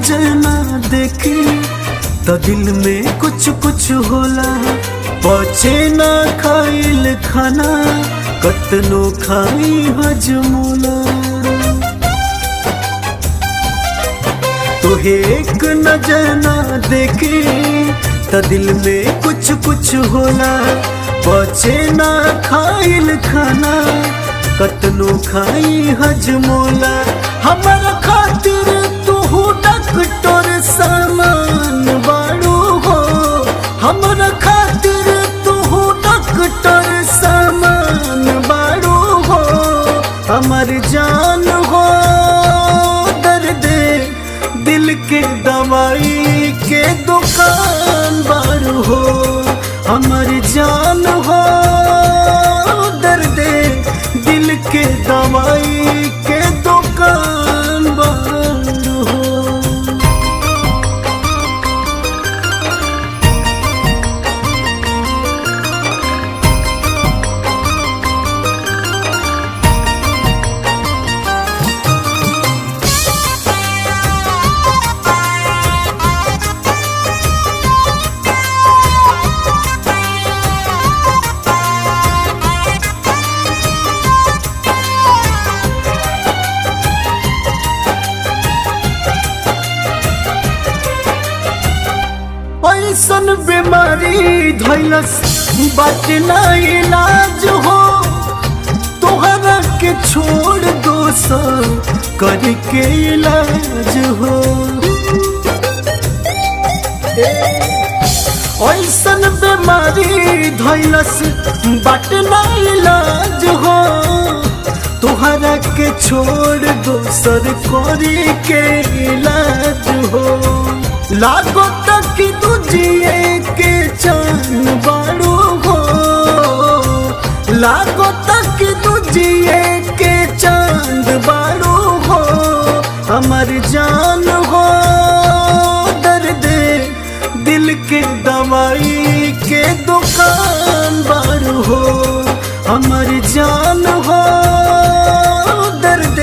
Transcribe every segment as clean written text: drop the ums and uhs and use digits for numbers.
नजर ना देखे तो दिल में कुछ कुछ होला। पचे ना खाइल खाना कतनो खाई हजमोला। तोहे एक नजर ना देखे तो दिल में कुछ कुछ होला। पचे ना खाइल खाना कतनो खाई हजमोला। हमारा खातिर तू डॉक्टर सामान बाड़ू हो। हमारा खातिर तू डॉक्टर सामान बाड़ू हो। हमार जान हो दर्द दिल के दवाई के दुकान बाड़ू हो। हमार जान हो दर्द दिल के दवाई के दुकान बाड़ू हो। ऐसन बीमारी धैलस बात ना इलाज हो। तोहरा के छोड़ दोसर करके इलाज हो। ऐसन बीमारी धैलस बात ना इलाज हो। तोहरा के छोड़ दोसर करके इलाज हो। लागो तक तुझे के चांद बाड़ू हो। लागो तक तुझे के चांद बाड़ू हो। हमार जान हो दर्द दिल के दवाई के दुकान बाड़ू हो। हमार जान हो दर्द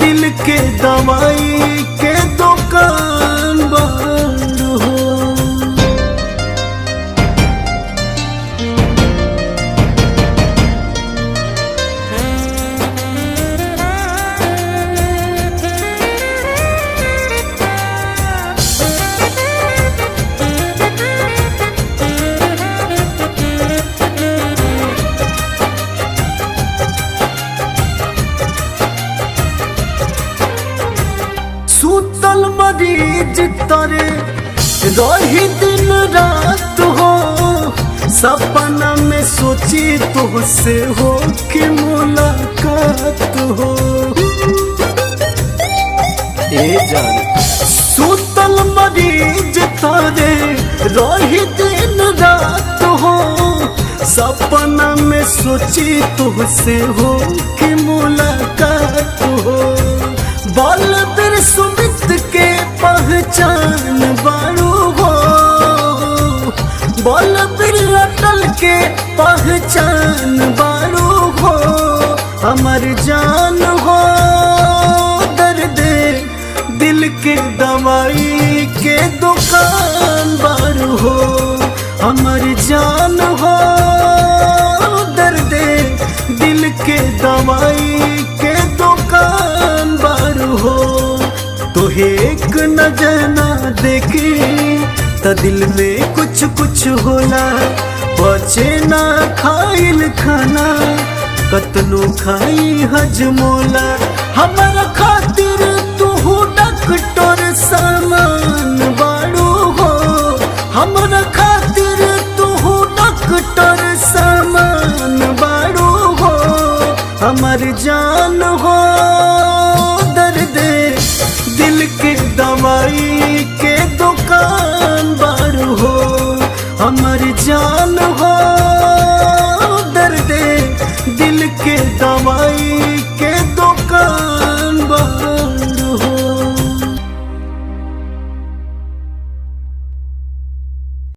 दिल के दवाई के दुकान बाड़ू हो। सुतल मरीज तरे रही दिन रात हो। सपना में सोची तुझसे हो कि मुलाकात हो। ए जान सुतल मरीज तरे रही दिन रात हो। सपना में सोची तुझसे हो कि मुलाकात हो। बलबीर सुमित के पहचान बाड़ू हो। बलबीर अटल के पहचान बाड़ू हो। हमार जान हो दर्द दिल के दवाई के दुकान बाड़ू हो। हमार जान हो दर्द दिल के दवाई के दुकान बाड़ू हो। तोहे एक नजर ना देखे तो दिल में कुछ कुछ होला। पचे ना खाइल खाना कतनो खाई हजमोला। हमारा खातिर तू डॉक्टर सामान बाड़ू हो। हमारा खातिर तू डॉक्टर सामान बाड़ू हो। हमार जान हो दर्द दिल के दवाई के दुकान बाड़ू हो। हमार जान हो